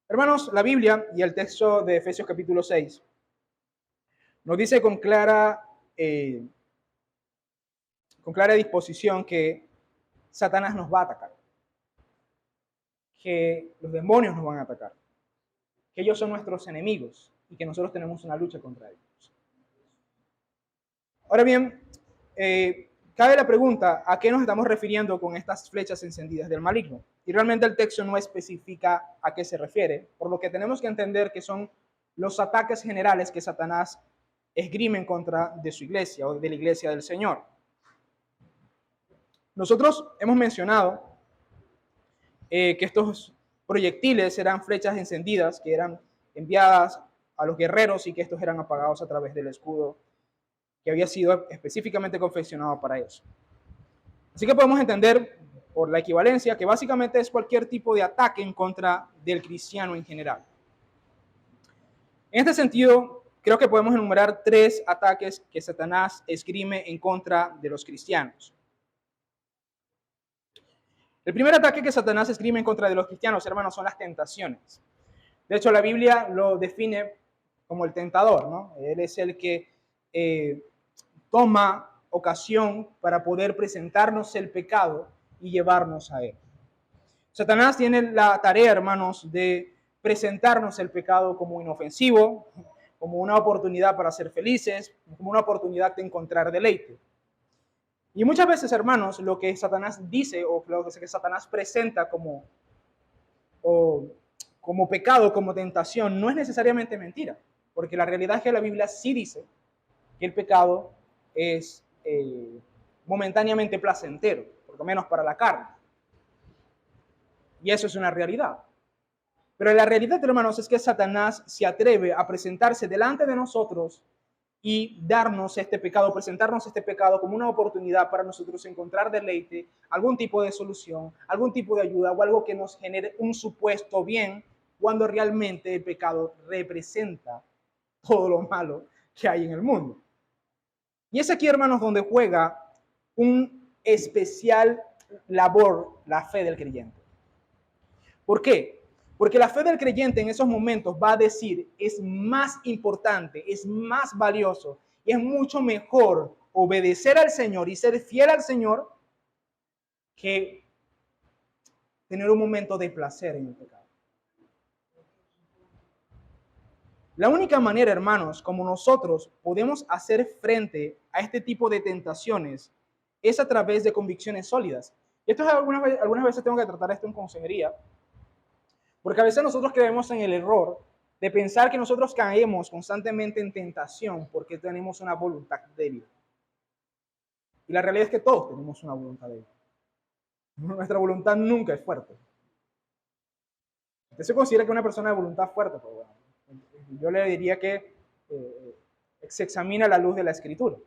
Hermanos, la Biblia y el texto de Efesios capítulo 6 nos dice con clara disposición que Satanás nos va a atacar, que los demonios nos van a atacar, que ellos son nuestros enemigos y que nosotros tenemos una lucha contra ellos. Ahora bien, cabe la pregunta, ¿a qué nos estamos refiriendo con estas flechas encendidas del maligno? Y realmente el texto no especifica a qué se refiere, por lo que tenemos que entender que son los ataques generales que Satanás esgrime en contra de su iglesia o de la iglesia del Señor. Nosotros hemos mencionado que estos proyectiles eran flechas encendidas que eran enviadas a los guerreros y que estos eran apagados a través del escudo que había sido específicamente confeccionado para eso. Así que podemos entender por la equivalencia que básicamente es cualquier tipo de ataque en contra del cristiano en general. En este sentido, creo que podemos enumerar 3 ataques que Satanás esgrime en contra de los cristianos. El primer ataque que Satanás esgrime en contra de los cristianos, hermanos, son las tentaciones. De hecho, la Biblia lo define como el tentador, ¿no? Él es el que toma ocasión para poder presentarnos el pecado y llevarnos a él. Satanás tiene la tarea, hermanos, de presentarnos el pecado como inofensivo, como una oportunidad para ser felices, como una oportunidad de encontrar deleite. Y muchas veces, hermanos, lo que Satanás dice o lo que Satanás presenta como pecado, como tentación, no es necesariamente mentira, porque la realidad es que la Biblia sí dice que el pecado es momentáneamente placentero, por lo menos para la carne. Y eso es una realidad. Pero la realidad, hermanos, es que Satanás se atreve a presentarse delante de nosotros y darnos este pecado, presentarnos este pecado como una oportunidad para nosotros encontrar deleite, algún tipo de solución, algún tipo de ayuda o algo que nos genere un supuesto bien, cuando realmente el pecado representa todo lo malo que hay en el mundo. Y es aquí, hermanos, donde juega un especial labor la fe del creyente. ¿Por qué? Porque la fe del creyente en esos momentos va a decir, es más importante, es más valioso y es mucho mejor obedecer al Señor y ser fiel al Señor que tener un momento de placer en el pecado. La única manera, hermanos, como nosotros podemos hacer frente a este tipo de tentaciones es a través de convicciones sólidas. Y esto es algunas veces tengo que tratar esto en consejería, porque a veces nosotros caemos en el error de pensar que nosotros caemos constantemente en tentación porque tenemos una voluntad débil. Y la realidad es que todos tenemos una voluntad débil. Nuestra voluntad nunca es fuerte. Usted se considera que una persona de voluntad fuerte, pues bueno, yo le diría que se examina a la luz de la Escritura.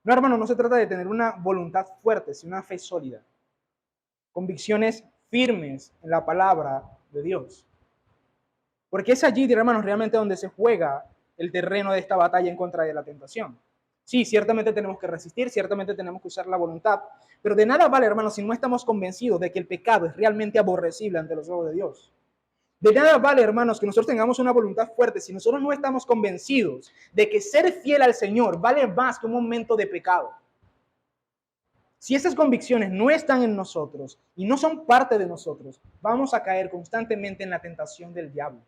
No, hermano, no se trata de tener una voluntad fuerte, sino una fe sólida. Convicciones firmes en la palabra de Dios. Porque es allí, hermanos, realmente donde se juega el terreno de esta batalla en contra de la tentación. Sí, ciertamente tenemos que resistir, ciertamente tenemos que usar la voluntad, pero de nada vale, hermanos, si no estamos convencidos de que el pecado es realmente aborrecible ante los ojos de Dios. De nada vale, hermanos, que nosotros tengamos una voluntad fuerte si nosotros no estamos convencidos de que ser fiel al Señor vale más que un momento de pecado. Si esas convicciones no están en nosotros y no son parte de nosotros, vamos a caer constantemente en la tentación del diablo.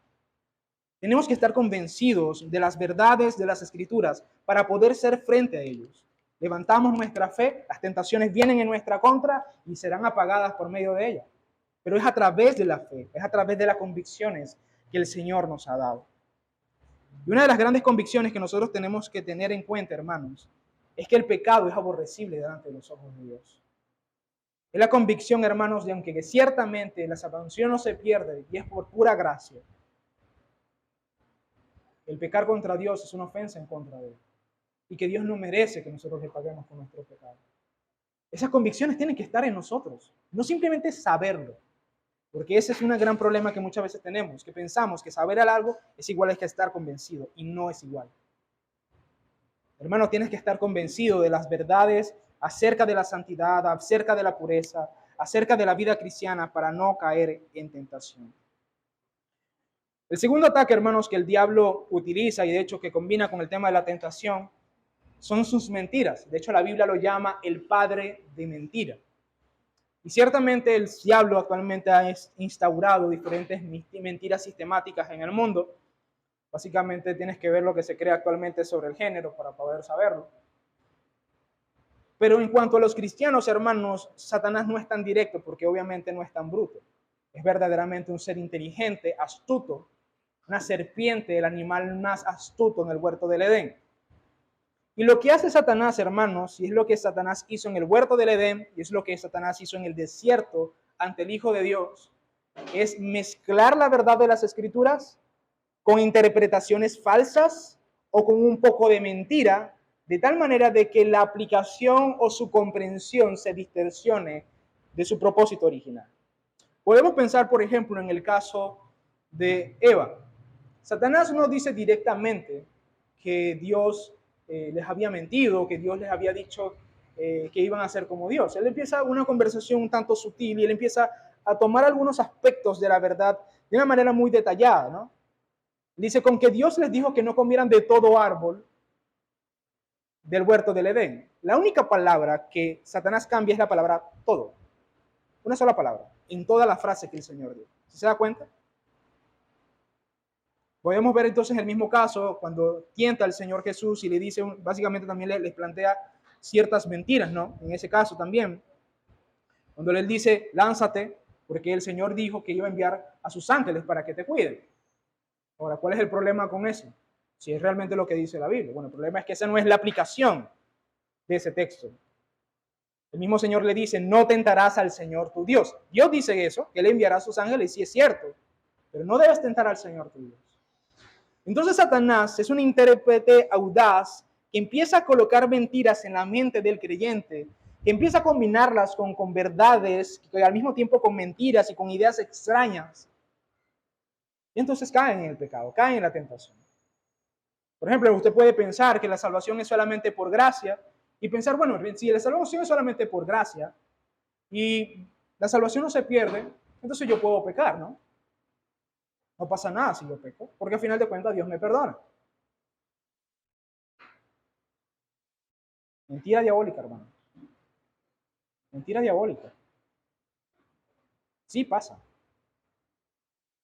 Tenemos que estar convencidos de las verdades de las Escrituras para poder ser frente a ellos. Levantamos nuestra fe, las tentaciones vienen en nuestra contra y serán apagadas por medio de ella. Pero es a través de la fe, es a través de las convicciones que el Señor nos ha dado. Y una de las grandes convicciones que nosotros tenemos que tener en cuenta, hermanos, es que el pecado es aborrecible delante de los ojos de Dios. Es la convicción, hermanos, de aunque ciertamente la salvación no se pierde y es por pura gracia, el pecar contra Dios es una ofensa en contra de Él. Y que Dios no merece que nosotros le paguemos con nuestro pecado. Esas convicciones tienen que estar en nosotros, no simplemente saberlo. Porque ese es un gran problema que muchas veces tenemos, que pensamos que saber algo es igual que estar convencido, y no es igual. Hermano, tienes que estar convencido de las verdades acerca de la santidad, acerca de la pureza, acerca de la vida cristiana para no caer en tentación. El segundo ataque, hermanos, que el diablo utiliza y de hecho que combina con el tema de la tentación son sus mentiras. De hecho, la Biblia lo llama el padre de mentira. Y ciertamente el diablo actualmente ha instaurado diferentes mentiras sistemáticas en el mundo. Básicamente tienes que ver lo que se cree actualmente sobre el género para poder saberlo. Pero en cuanto a los cristianos, hermanos, Satanás no es tan directo porque obviamente no es tan bruto. Es verdaderamente un ser inteligente, astuto, una serpiente, el animal más astuto en el huerto del Edén. Y lo que hace Satanás, hermanos, y es lo que Satanás hizo en el huerto del Edén, y es lo que Satanás hizo en el desierto ante el Hijo de Dios, es mezclar la verdad de las Escrituras con interpretaciones falsas o con un poco de mentira, de tal manera de que la aplicación o su comprensión se distorsione de su propósito original. Podemos pensar, por ejemplo, en el caso de Eva. Satanás no dice directamente que Dios les había mentido, que Dios les había dicho que iban a ser como Dios. Él empieza una conversación un tanto sutil y él empieza a tomar algunos aspectos de la verdad de una manera muy detallada, ¿no? Dice, con que Dios les dijo que no comieran de todo árbol del huerto del Edén. La única palabra que Satanás cambia es la palabra todo. Una sola palabra, en toda la frase que el Señor dio. ¿Se da cuenta? Podemos ver entonces el mismo caso cuando tienta al Señor Jesús y le dice, básicamente también les plantea ciertas mentiras, ¿no? En ese caso también, cuando él dice, lánzate, porque el Señor dijo que iba a enviar a sus ángeles para que te cuiden. Ahora, ¿cuál es el problema con eso? Si es realmente lo que dice la Biblia. Bueno, el problema es que esa no es la aplicación de ese texto. El mismo Señor le dice, no tentarás al Señor tu Dios. Dios dice eso, que Él enviará a sus ángeles, y sí es cierto, pero no debes tentar al Señor tu Dios. Entonces Satanás es un intérprete audaz que empieza a colocar mentiras en la mente del creyente, que empieza a combinarlas con verdades, que al mismo tiempo con mentiras y con ideas extrañas. Y entonces caen en el pecado, caen en la tentación. Por ejemplo, usted puede pensar que la salvación es solamente por gracia y pensar, bueno, si la salvación es solamente por gracia y la salvación no se pierde, entonces yo puedo pecar, ¿no? No pasa nada si yo peco, porque al final de cuentas Dios me perdona. Mentira diabólica, hermano. Mentira diabólica. Sí pasa.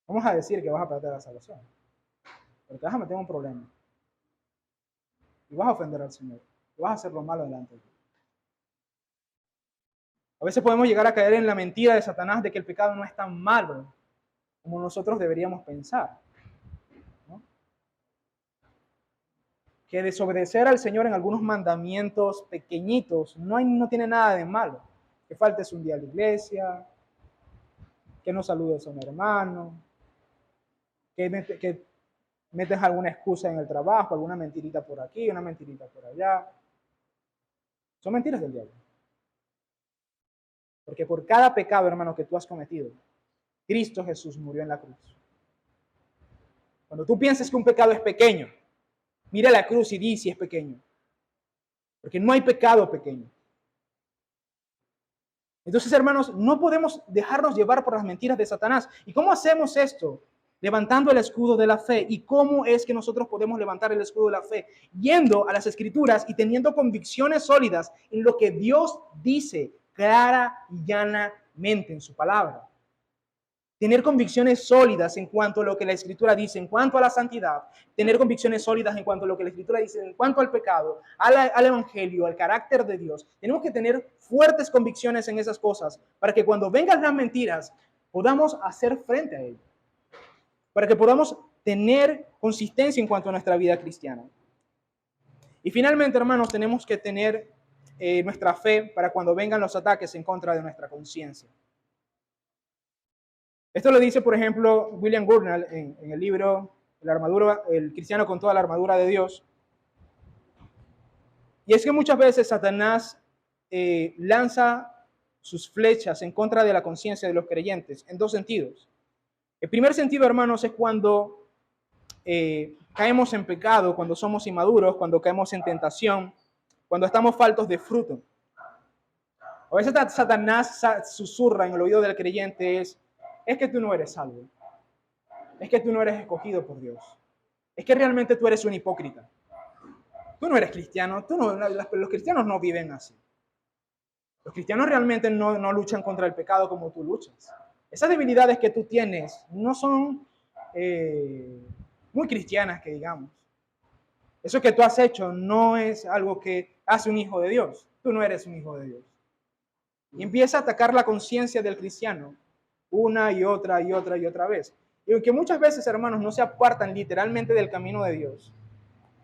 Vamos a decir que vas a perder la salvación, pero te vas a meter en un problema y vas a ofender al Señor y vas a hacer lo malo delante de Él. A veces podemos llegar a caer en la mentira de Satanás de que el pecado no es tan malo como nosotros deberíamos pensar, ¿no? Que desobedecer al Señor en algunos mandamientos pequeñitos no tiene nada de malo. Que faltes un día a la iglesia, que no saludes a un hermano, que metes alguna excusa en el trabajo, alguna mentirita por aquí, una mentirita por allá. Son mentiras del diablo. Porque por cada pecado, hermano, que tú has cometido, Cristo Jesús murió en la cruz. Cuando tú pienses que un pecado es pequeño, mira la cruz y di si es pequeño. Porque no hay pecado pequeño. Entonces, hermanos, no podemos dejarnos llevar por las mentiras de Satanás. ¿Y cómo hacemos esto? Levantando el escudo de la fe. ¿Y cómo es que nosotros podemos levantar el escudo de la fe? Yendo a las Escrituras y teniendo convicciones sólidas en lo que Dios dice clara y llanamente en su palabra. Tener convicciones sólidas en cuanto a lo que la Escritura dice, en cuanto a la santidad. Tener convicciones sólidas en cuanto a lo que la Escritura dice, en cuanto al pecado, al Evangelio, al carácter de Dios. Tenemos que tener fuertes convicciones en esas cosas para que cuando vengan las mentiras podamos hacer frente a ellas. Para que podamos tener consistencia en cuanto a nuestra vida cristiana. Y finalmente, hermanos, tenemos que tener nuestra fe para cuando vengan los ataques en contra de nuestra conciencia. Esto lo dice, por ejemplo, William Gurnall en el libro La armadura, el cristiano con toda la armadura de Dios. Y es que muchas veces Satanás lanza sus flechas en contra de la conciencia de los creyentes en dos sentidos. El primer sentido, hermanos, es cuando caemos en pecado, cuando somos inmaduros, cuando caemos en tentación, cuando estamos faltos de fruto. A veces Satanás susurra en el oído del creyente es que tú no eres salvo, es que tú no eres escogido por Dios, es que realmente tú eres un hipócrita, tú no eres cristiano, los cristianos no viven así. Los cristianos realmente no luchan contra el pecado como tú luchas. Esas debilidades que tú tienes no son muy cristianas, que digamos. Eso que tú has hecho no es algo que hace un hijo de Dios. Tú no eres un hijo de Dios. Y empieza a atacar la conciencia del cristiano una y otra y otra y otra vez. Y aunque muchas veces, hermanos, no se apartan literalmente del camino de Dios,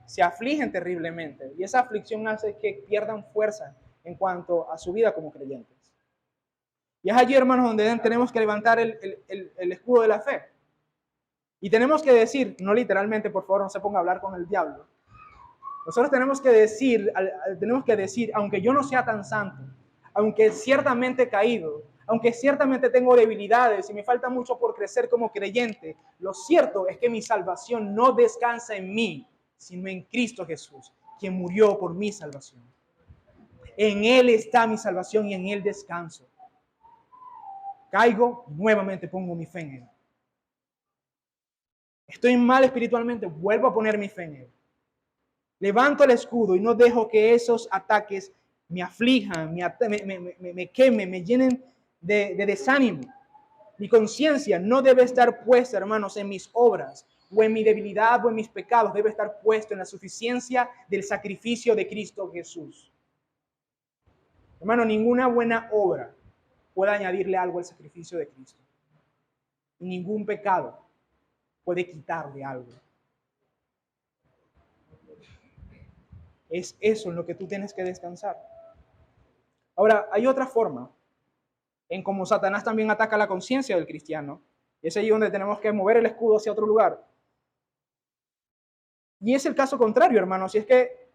se afligen terriblemente. Y esa aflicción hace que pierdan fuerza en cuanto a su vida como creyentes. Y es allí, hermanos, donde tenemos que levantar el escudo de la fe. Y tenemos que decir, no literalmente, por favor, no se ponga a hablar con el diablo. Nosotros tenemos que decir, aunque yo no sea tan santo, aunque ciertamente he caído, aunque ciertamente tengo debilidades y me falta mucho por crecer como creyente, lo cierto es que mi salvación no descansa en mí, sino en Cristo Jesús, quien murió por mi salvación. En Él está mi salvación y en Él descanso. Caigo y nuevamente pongo mi fe en Él. Estoy mal espiritualmente, vuelvo a poner mi fe en Él. Levanto el escudo y no dejo que esos ataques me aflijan, me quemen, me llenen de desánimo. Mi conciencia no debe estar puesta, hermanos, en mis obras o en mi debilidad o en mis pecados. Debe estar puesto en la suficiencia del sacrificio de Cristo Jesús. Hermano, ninguna buena obra puede añadirle algo al sacrificio de Cristo. Ningún pecado puede quitarle algo. Es eso en lo que tú tienes que descansar. Ahora, hay otra forma en cómo Satanás también ataca la conciencia del cristiano. Y es ahí donde tenemos que mover el escudo hacia otro lugar. Y es el caso contrario, hermanos. Y es que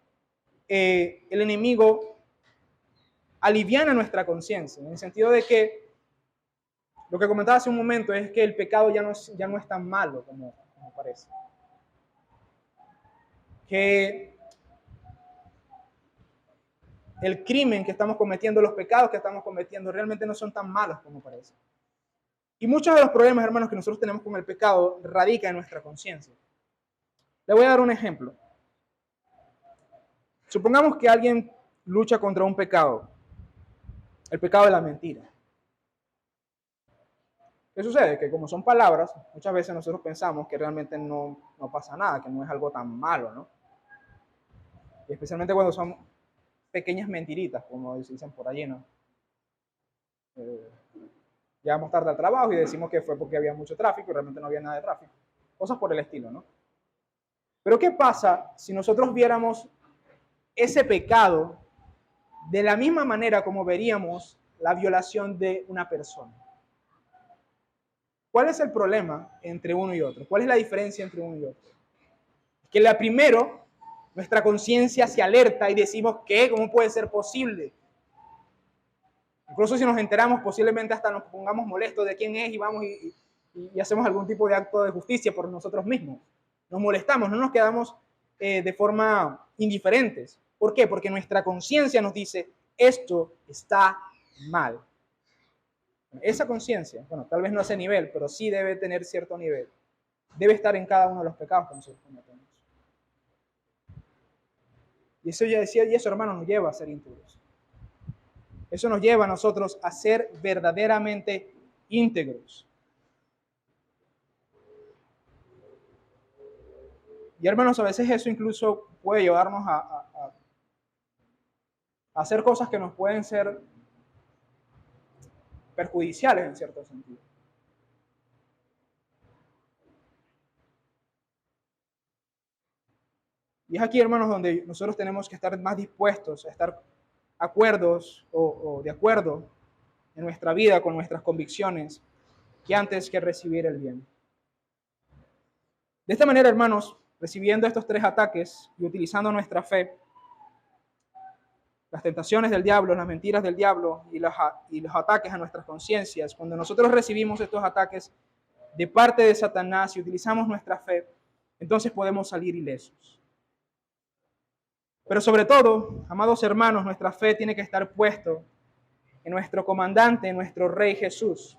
el enemigo aliviana nuestra conciencia, en el sentido de que lo que comentaba hace un momento es que el pecado ya no es tan malo como parece. Que el crimen que estamos cometiendo, los pecados que estamos cometiendo, realmente no son tan malos como parece. Y muchos de los problemas, hermanos, que nosotros tenemos con el pecado radican en nuestra conciencia. Le voy a dar un ejemplo. Supongamos que alguien lucha contra un pecado, el pecado de la mentira. ¿Qué sucede? Que como son palabras, muchas veces nosotros pensamos que realmente no pasa nada, que no es algo tan malo, ¿no? Y especialmente cuando son pequeñas mentiritas, como dicen por allí, ¿no? Llegamos tarde al trabajo y decimos que fue porque había mucho tráfico y realmente no había nada de tráfico. Cosas por el estilo, ¿no? Pero ¿qué pasa si nosotros viéramos ese pecado de la misma manera como veríamos la violación de una persona? ¿Cuál es el problema entre uno y otro? ¿Cuál es la diferencia entre uno y otro? Que la primero, nuestra conciencia se alerta y decimos, ¿qué? ¿Cómo puede ser posible? Incluso si nos enteramos, posiblemente hasta nos pongamos molestos de quién es y vamos y hacemos algún tipo de acto de justicia por nosotros mismos. Nos molestamos, no nos quedamos de forma indiferentes. ¿Por qué? Porque nuestra conciencia nos dice, esto está mal. Esa conciencia, bueno, tal vez no a ese nivel, pero sí debe tener cierto nivel. Debe estar en cada uno de los pecados que nosotros cometemos. Y eso ya decía, y eso, hermano, nos lleva a ser íntegros. Eso nos lleva a nosotros a ser verdaderamente íntegros. Y hermanos, a veces eso incluso puede llevarnos a hacer cosas que nos pueden ser perjudiciales en cierto sentido. Y es aquí, hermanos, donde nosotros tenemos que estar más dispuestos a estar acuerdos o de acuerdo en nuestra vida con nuestras convicciones que antes que recibir el bien. De esta manera, hermanos, recibiendo estos tres ataques y utilizando nuestra fe, las tentaciones del diablo, las mentiras del diablo y los ataques a nuestras conciencias, cuando nosotros recibimos estos ataques de parte de Satanás y utilizamos nuestra fe, entonces podemos salir ilesos. Pero sobre todo, amados hermanos, nuestra fe tiene que estar puesto en nuestro comandante, en nuestro Rey Jesús.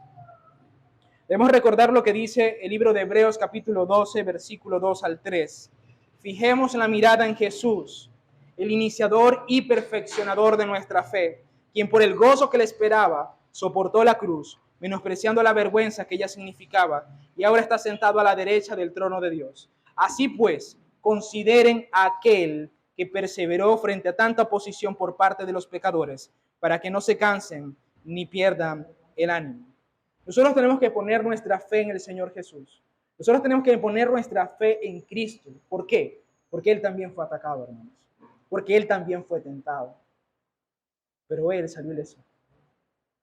Debemos recordar lo que dice el libro de Hebreos capítulo 12, versículo 2 al 3. Fijemos la mirada en Jesús, el iniciador y perfeccionador de nuestra fe, quien por el gozo que le esperaba soportó la cruz, menospreciando la vergüenza que ella significaba, y ahora está sentado a la derecha del trono de Dios. Así pues, consideren a aquel que perseveró frente a tanta oposición por parte de los pecadores, para que no se cansen ni pierdan el ánimo. Nosotros tenemos que poner nuestra fe en el Señor Jesús. Nosotros tenemos que poner nuestra fe en Cristo. ¿Por qué? Porque Él también fue atacado, hermanos. Porque Él también fue tentado. Pero Él salió ileso.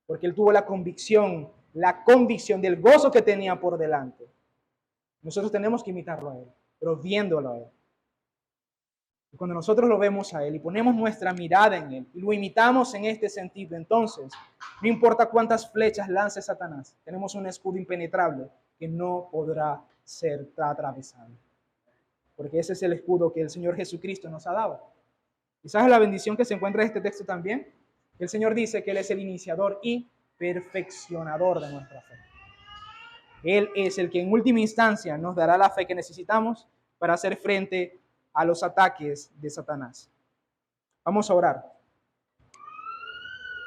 Porque Él tuvo la convicción del gozo que tenía por delante. Nosotros tenemos que imitarlo a Él, pero viéndolo a Él. Y cuando nosotros lo vemos a Él y ponemos nuestra mirada en Él y lo imitamos en este sentido, entonces, no importa cuántas flechas lance Satanás, tenemos un escudo impenetrable que no podrá ser atravesado. Porque ese es el escudo que el Señor Jesucristo nos ha dado. ¿Y sabes la bendición que se encuentra en este texto también? El Señor dice que Él es el iniciador y perfeccionador de nuestra fe. Él es el que en última instancia nos dará la fe que necesitamos para hacer frente a los ataques de Satanás. Vamos a orar.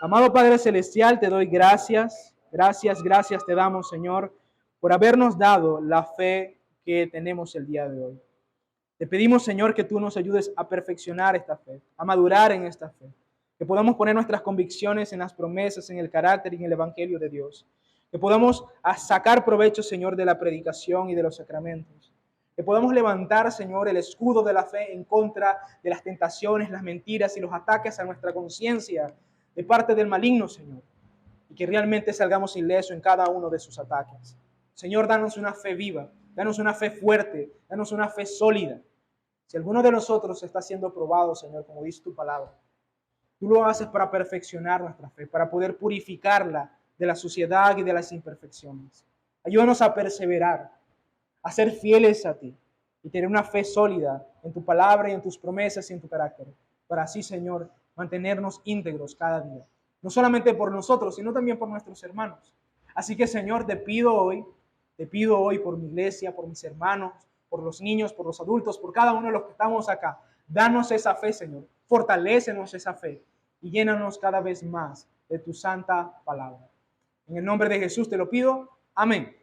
Amado Padre Celestial, te doy gracias, gracias te damos, Señor, por habernos dado la fe que tenemos el día de hoy. Te pedimos, Señor, que tú nos ayudes a perfeccionar esta fe, a madurar en esta fe, que podamos poner nuestras convicciones en las promesas, en el carácter y en el Evangelio de Dios, que podamos sacar provecho, Señor, de la predicación y de los sacramentos, que podamos levantar, Señor, el escudo de la fe en contra de las tentaciones, las mentiras y los ataques a nuestra conciencia de parte del maligno, Señor, y que realmente salgamos ilesos en cada uno de sus ataques. Señor, danos una fe viva, danos una fe fuerte, danos una fe sólida. Si alguno de nosotros está siendo probado, Señor, como dice tu palabra, tú lo haces para perfeccionar nuestra fe, para poder purificarla de la suciedad y de las imperfecciones. Ayúdanos a perseverar, a ser fieles a ti y tener una fe sólida en tu palabra y en tus promesas y en tu carácter, para así, Señor, mantenernos íntegros cada día. No solamente por nosotros, sino también por nuestros hermanos. Así que, Señor, te pido hoy por mi iglesia, por mis hermanos, por los niños, por los adultos, por cada uno de los que estamos acá. Danos esa fe, Señor. Fortalécenos esa fe y llénanos cada vez más de tu santa palabra. En el nombre de Jesús te lo pido. Amén.